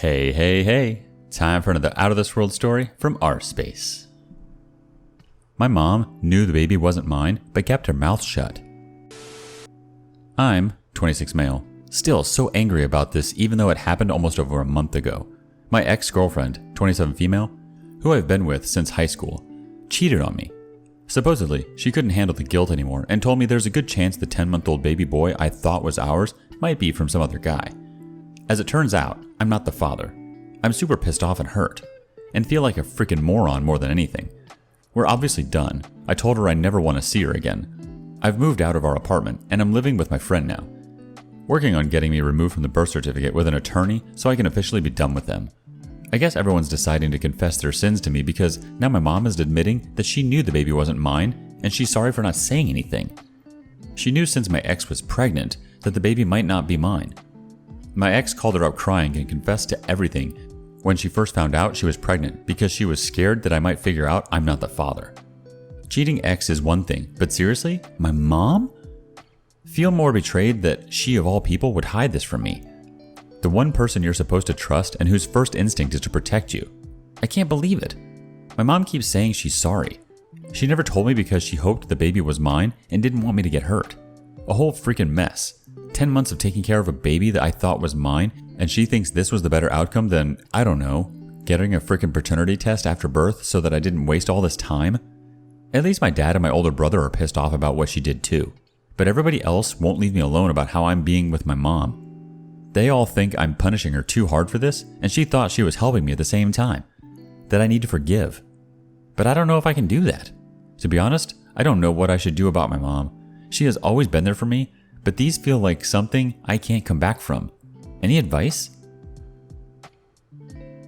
Hey, hey, hey. Time for another out of this world story from rSpace. My mom knew the baby wasn't mine, but kept her mouth shut. I'm 26 male, still so angry about this even though it happened almost over a month ago. My ex-girlfriend, 27 female, who I've been with since high school, cheated on me. Supposedly, she couldn't handle the guilt anymore and told me there's a good chance the 10-month-old baby boy I thought was ours might be from some other guy. As it turns out, I'm not the father. I'm super pissed off and hurt, and feel like a freaking moron more than anything. We're obviously done. I told her I never want to see her again. I've moved out of our apartment, and I'm living with my friend now. Working on getting me removed from the birth certificate with an attorney so I can officially be done with them. I guess everyone's deciding to confess their sins to me because now my mom is admitting that she knew the baby wasn't mine, and she's sorry for not saying anything. She knew since my ex was pregnant that the baby might not be mine. My ex called her up crying and confessed to everything when she first found out she was pregnant because she was scared that I might figure out I'm not the father. Cheating ex is one thing, but seriously, my mom? Feel more betrayed that she of all people would hide this from me. The one person you're supposed to trust and whose first instinct is to protect you. I can't believe it. My mom keeps saying she's sorry. She never told me because she hoped the baby was mine and didn't want me to get hurt. A whole freaking mess. 10 months of taking care of a baby that I thought was mine, and she thinks this was the better outcome than, I don't know, getting a freaking paternity test after birth so that I didn't waste all this time? At least my dad and my older brother are pissed off about what she did too. But everybody else won't leave me alone about how I'm being with my mom. They all think I'm punishing her too hard for this, and she thought she was helping me at the same time. That I need to forgive. But I don't know if I can do that. To be honest, I don't know what I should do about my mom. She has always been there for me, but these feel like something I can't come back from. Any advice?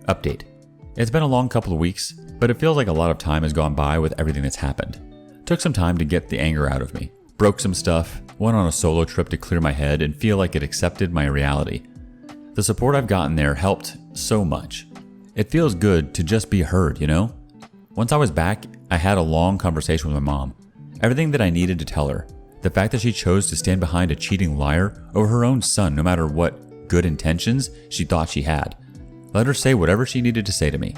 Update. It's been a long couple of weeks, but it feels like a lot of time has gone by with everything that's happened. Took some time to get the anger out of me. Broke some stuff, went on a solo trip to clear my head and feel like it accepted my reality. The support I've gotten there helped so much. It feels good to just be heard, you know? Once I was back, I had a long conversation with my mom. Everything that I needed to tell her. The fact that she chose to stand behind a cheating liar over her own son no matter what good intentions she thought she had. Let her say whatever she needed to say to me.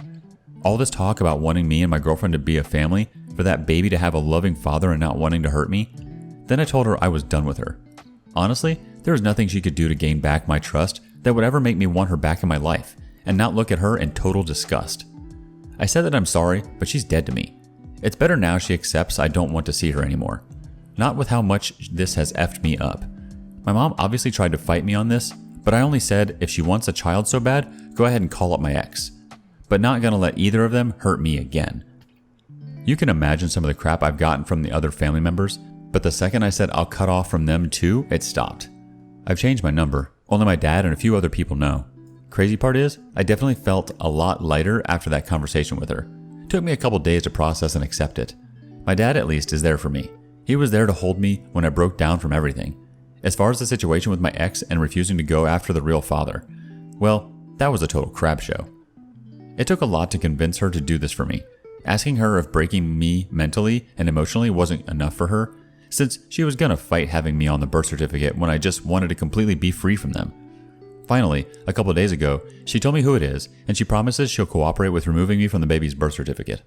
All this talk about wanting me and my girlfriend to be a family, for that baby to have a loving father and not wanting to hurt me. Then I told her I was done with her. Honestly, there was nothing she could do to gain back my trust that would ever make me want her back in my life and not look at her in total disgust. I said that I'm sorry, but she's dead to me. It's better now she accepts I don't want to see her anymore. Not with how much this has effed me up. My mom obviously tried to fight me on this, but I only said if she wants a child so bad, go ahead and call up my ex. But not gonna let either of them hurt me again. You can imagine some of the crap I've gotten from the other family members, but the second I said I'll cut off from them too, it stopped. I've changed my number. Only my dad and a few other people know. Crazy part is, I definitely felt a lot lighter after that conversation with her. Took me a couple days to process and accept it. My dad at least is there for me. He was there to hold me when I broke down from everything. As far as the situation with my ex and refusing to go after the real father, well, that was a total crap show. It took a lot to convince her to do this for me. Asking her if breaking me mentally and emotionally wasn't enough for her, since she was gonna fight having me on the birth certificate when I just wanted to completely be free from them. Finally, a couple of days ago, she told me who it is, and she promises she'll cooperate with removing me from the baby's birth certificate.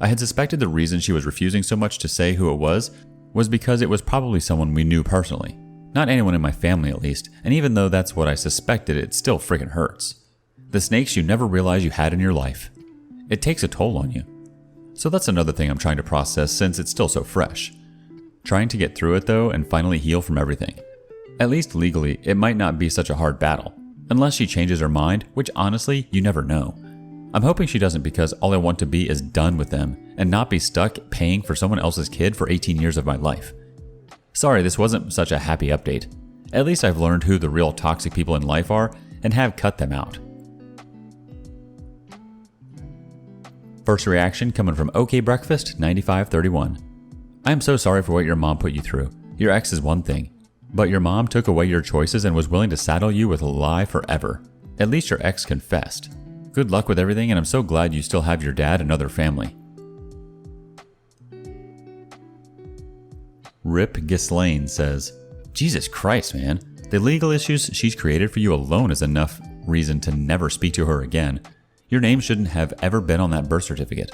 I had suspected the reason she was refusing so much to say who it was because it was probably someone we knew personally. Not anyone in my family at least, and even though that's what I suspected, it still freaking hurts. The snakes you never realize you had in your life. It takes a toll on you. So that's another thing I'm trying to process since it's still so fresh. Trying to get through it though and finally heal from everything. At least legally, it might not be such a hard battle. Unless she changes her mind, which honestly, you never know. I'm hoping she doesn't because all I want to be is done with them and not be stuck paying for someone else's kid for 18 years of my life. Sorry, this wasn't such a happy update. At least I've learned who the real toxic people in life are and have cut them out. First reaction coming from OK Breakfast 9531. I am so sorry for what your mom put you through. Your ex is one thing, but your mom took away your choices and was willing to saddle you with a lie forever. At least your ex confessed. Good luck with everything, and I'm so glad you still have your dad and other family. Rip Ghislaine says, Jesus Christ, man. The legal issues she's created for you alone is enough reason to never speak to her again. Your name shouldn't have ever been on that birth certificate.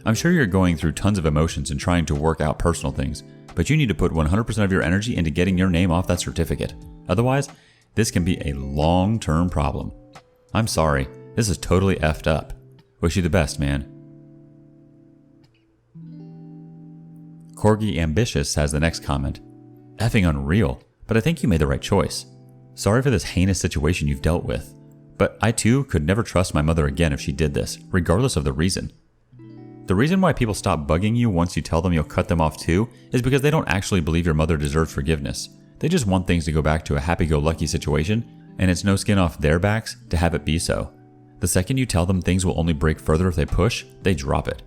I'm sure you're going through tons of emotions and trying to work out personal things, but you need to put 100% of your energy into getting your name off that certificate. Otherwise, this can be a long-term problem. I'm sorry, this is totally effed up. Wish you the best, man. Corgi Ambitious has the next comment. Effing unreal, but I think you made the right choice. Sorry for this heinous situation you've dealt with, but I too could never trust my mother again if she did this, regardless of the reason. The reason why people stop bugging you once you tell them you'll cut them off too is because they don't actually believe your mother deserves forgiveness. They just want things to go back to a happy-go-lucky situation, and it's no skin off their backs to have it be so. The second you tell them things will only break further if they push, they drop it.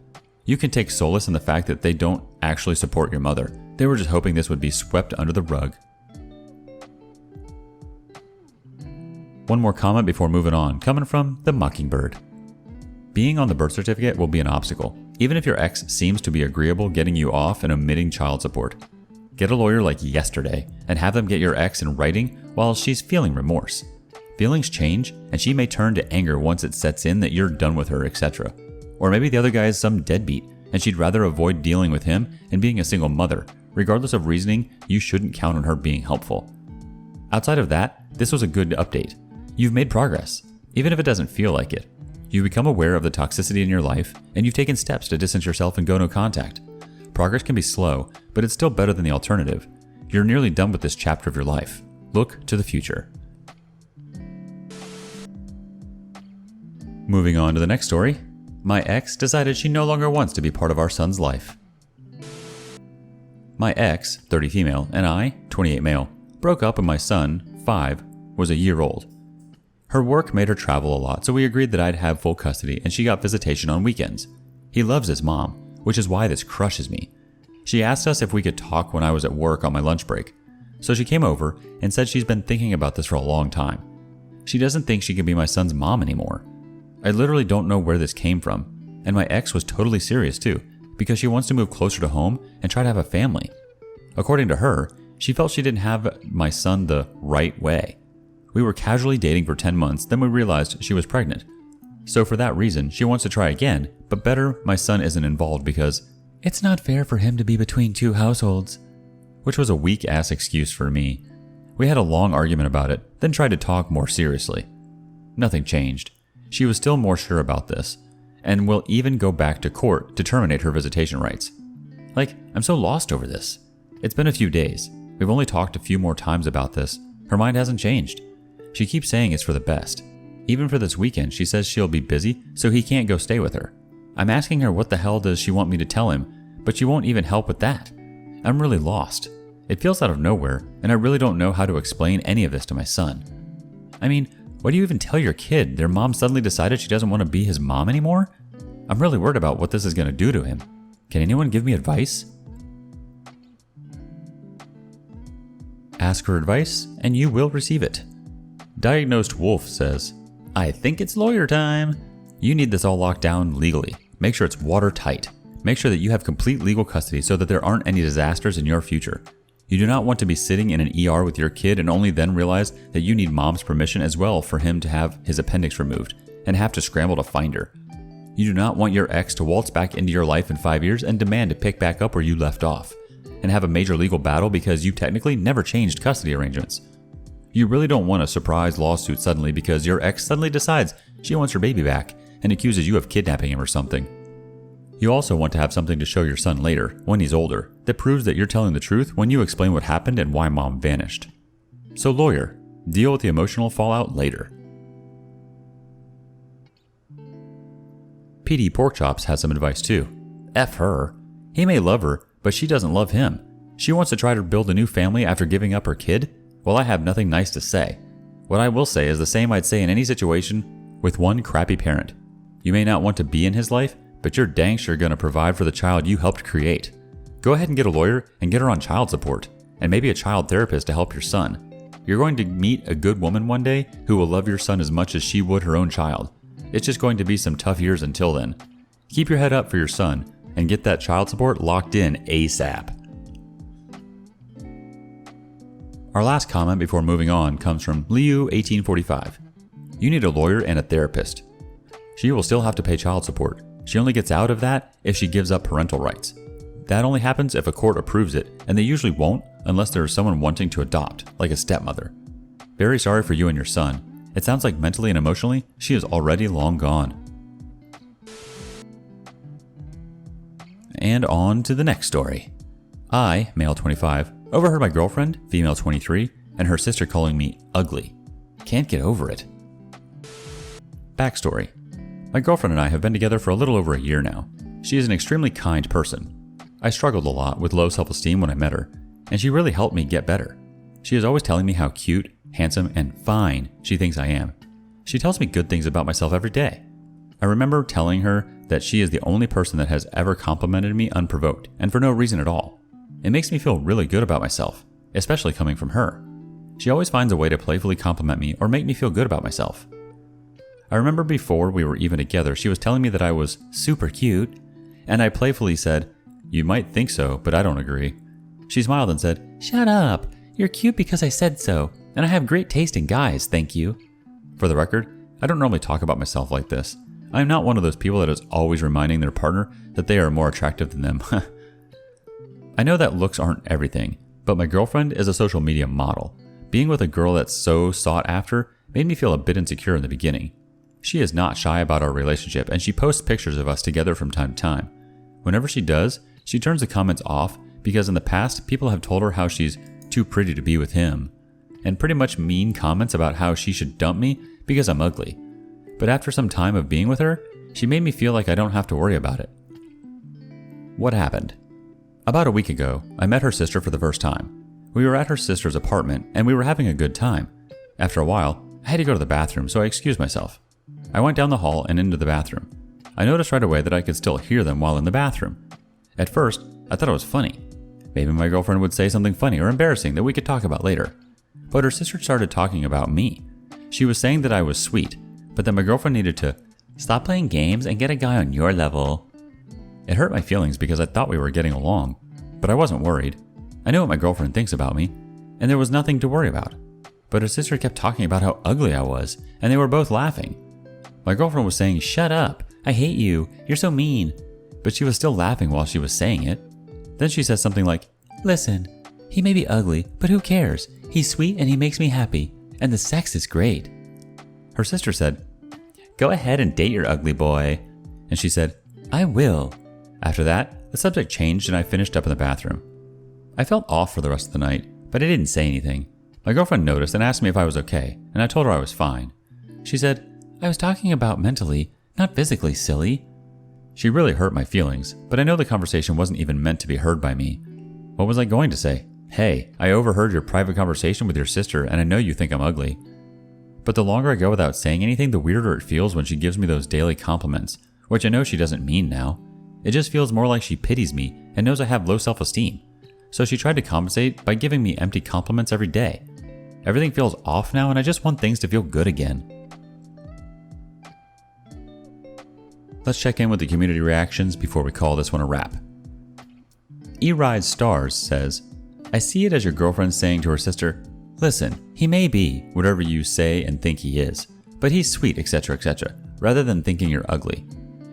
You can take solace in the fact that they don't actually support your mother. They were just hoping this would be swept under the rug. One more comment before moving on, coming from the Mockingbird. Being on the birth certificate will be an obstacle, even if your ex seems to be agreeable getting you off and omitting child support. Get a lawyer like yesterday and have them get your ex in writing while she's feeling remorse. Feelings change, and she may turn to anger once it sets in that you're done with her, etc. Or maybe the other guy is some deadbeat, and she'd rather avoid dealing with him and being a single mother. Regardless of reasoning, you shouldn't count on her being helpful. Outside of that, this was a good update. You've made progress, even if it doesn't feel like it. You've become aware of the toxicity in your life, and you've taken steps to distance yourself and go no contact. Progress can be slow, but it's still better than the alternative. You're nearly done with this chapter of your life. Look to the future. Moving on to the next story. My ex decided she no longer wants to be part of our son's life. My ex, 30 female, and I, 28 male, broke up when my son, 5, was a year old. Her work made her travel a lot, so we agreed that I'd have full custody and she got visitation on weekends. He loves his mom, which is why this crushes me. She asked us if we could talk when I was at work on my lunch break. So she came over and said she's been thinking about this for a long time. She doesn't think she can be my son's mom anymore. I literally don't know where this came from, and my ex was totally serious too, because she wants to move closer to home and try to have a family. According to her, she felt she didn't have my son the right way. We were casually dating for 10 months, then we realized she was pregnant. So for that reason, she wants to try again, but better my son isn't involved because it's not fair for him to be between two households. Which was a weak-ass excuse for me. We had a long argument about it, then tried to talk more seriously. Nothing changed. She was still more sure about this, and will even go back to court to terminate her visitation rights. I'm so lost over this. It's been a few days. We've only talked a few more times about this. Her mind hasn't changed. She keeps saying it's for the best. Even for this weekend, she says she'll be busy, so he can't go stay with her. I'm asking her what the hell does she want me to tell him, but she won't even help with that. I'm really lost. It feels out of nowhere, and I really don't know how to explain any of this to my son. I mean, what do you even tell your kid? Their mom suddenly decided she doesn't want to be his mom anymore? I'm really worried about what this is going to do to him. Can anyone give me advice? Ask for advice, and you will receive it. Diagnosed Wolf says, I think it's lawyer time. You need this all locked down legally. Make sure it's watertight. Make sure that you have complete legal custody so that there aren't any disasters in your future. You do not want to be sitting in an ER with your kid and only then realize that you need mom's permission as well for him to have his appendix removed and have to scramble to find her. You do not want your ex to waltz back into your life in 5 years and demand to pick back up where you left off and have a major legal battle because you technically never changed custody arrangements. You really don't want a surprise lawsuit suddenly because your ex suddenly decides she wants her baby back and accuses you of kidnapping him or something. You also want to have something to show your son later, when he's older, that proves that you're telling the truth when you explain what happened and why mom vanished. So lawyer, deal with the emotional fallout later. PD Porkchops has some advice too. F her. He may love her, but she doesn't love him. She wants to try to build a new family after giving up her kid? Well, I have nothing nice to say. What I will say is the same I'd say in any situation with one crappy parent. You may not want to be in his life, but you're dang sure going to provide for the child you helped create. Go ahead and get a lawyer and get her on child support, and maybe a child therapist to help your son. You're going to meet a good woman one day who will love your son as much as she would her own child. It's just going to be some tough years until then. Keep your head up for your son and get that child support locked in ASAP. Our last comment before moving on comes from Liu1845. you need a lawyer and a therapist. She will still have to pay child support. She only gets out of that if she gives up parental rights. That only happens if a court approves it, and they usually won't unless there is someone wanting to adopt, like a stepmother. Very sorry for you and your son. It sounds like mentally and emotionally, she is already long gone. And on to the next story. I, male 25, overheard my girlfriend, female 23, and her sister calling me ugly. Can't get over it. Backstory. My girlfriend and I have been together for a little over a year now. She is an extremely kind person. I struggled a lot with low self-esteem when I met her, and she really helped me get better. She is always telling me how cute, handsome, and fine she thinks I am. She tells me good things about myself every day. I remember telling her that she is the only person that has ever complimented me unprovoked, and for no reason at all. It makes me feel really good about myself, especially coming from her. She always finds a way to playfully compliment me or make me feel good about myself. I remember before we were even together, she was telling me that I was super cute, and I playfully said, "You might think so, but I don't agree." She smiled and said, "Shut up. You're cute because I said so, and I have great taste in guys, thank you." For the record, I don't normally talk about myself like this. I am not one of those people that is always reminding their partner that they are more attractive than them. I know that looks aren't everything, but my girlfriend is a social media model. Being with a girl that's so sought after made me feel a bit insecure in the beginning. She is not shy about our relationship, and she posts pictures of us together from time to time. Whenever she does, she turns the comments off because in the past, people have told her how she's too pretty to be with him, and pretty much mean comments about how she should dump me because I'm ugly. But after some time of being with her, she made me feel like I don't have to worry about it. What happened? About a week ago, I met her sister for the first time. We were at her sister's apartment, and we were having a good time. After a while, I had to go to the bathroom, so I excused myself. I went down the hall and into the bathroom. I noticed right away that I could still hear them while in the bathroom. At first, I thought it was funny. Maybe my girlfriend would say something funny or embarrassing that we could talk about later. But her sister started talking about me. She was saying that I was sweet, but that my girlfriend needed to stop playing games and get a guy on your level. It hurt my feelings because I thought we were getting along, but I wasn't worried. I know what my girlfriend thinks about me, and there was nothing to worry about. But her sister kept talking about how ugly I was, and they were both laughing. My girlfriend was saying, "Shut up, I hate you, you're so mean," but she was still laughing while she was saying it. Then she said something like, "Listen, he may be ugly, but who cares? He's sweet and he makes me happy, and the sex is great." Her sister said, "Go ahead and date your ugly boy." And she said, "I will." After that, the subject changed and I finished up in the bathroom. I felt off for the rest of the night, but I didn't say anything. My girlfriend noticed and asked me if I was okay, and I told her I was fine. She said, "I was talking about mentally, not physically, silly." She really hurt my feelings, but I know the conversation wasn't even meant to be heard by me. What was I going to say? "Hey, I overheard your private conversation with your sister and I know you think I'm ugly." But the longer I go without saying anything, the weirder it feels when she gives me those daily compliments, which I know she doesn't mean now. It just feels more like she pities me and knows I have low self-esteem. So she tried to compensate by giving me empty compliments every day. Everything feels off now and I just want things to feel good again. Let's check in with the community reactions before we call this one a wrap. E-Ride Stars says, "I see it as your girlfriend saying to her sister, 'Listen, he may be whatever you say and think he is, but he's sweet, etc., etc., rather than thinking you're ugly.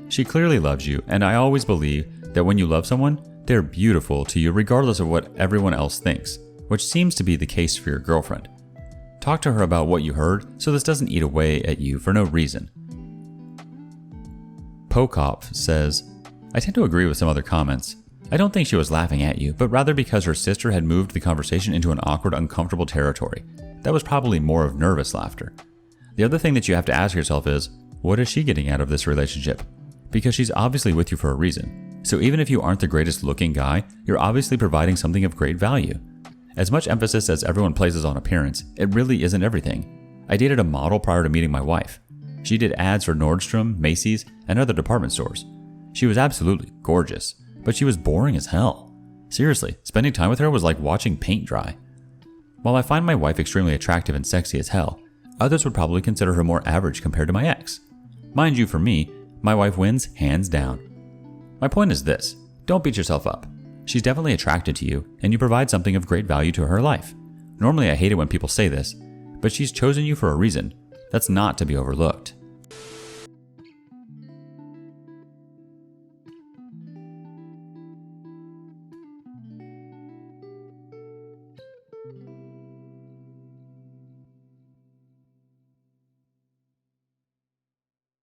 She clearly loves you, and I always believe that when you love someone, they're beautiful to you regardless of what everyone else thinks, which seems to be the case for your girlfriend. Talk to her about what you heard so this doesn't eat away at you for no reason." Pokop says, "I tend to agree with some other comments. I don't think she was laughing at you, but rather because her sister had moved the conversation into an awkward, uncomfortable territory. That was probably more of nervous laughter. The other thing that you have to ask yourself is, what is she getting out of this relationship? Because she's obviously with you for a reason. So even if you aren't the greatest looking guy, you're obviously providing something of great value. As much emphasis as everyone places on appearance, it really isn't everything. I dated a model prior to meeting my wife. She did ads for Nordstrom, Macy's, and other department stores. She was absolutely gorgeous, but she was boring as hell. Seriously, spending time with her was like watching paint dry. While I find my wife extremely attractive and sexy as hell, others would probably consider her more average compared to my ex. Mind you, for me, my wife wins hands down. My point is this, don't beat yourself up. She's definitely attracted to you, and you provide something of great value to her life. Normally I hate it when people say this, but she's chosen you for a reason. That's not to be overlooked.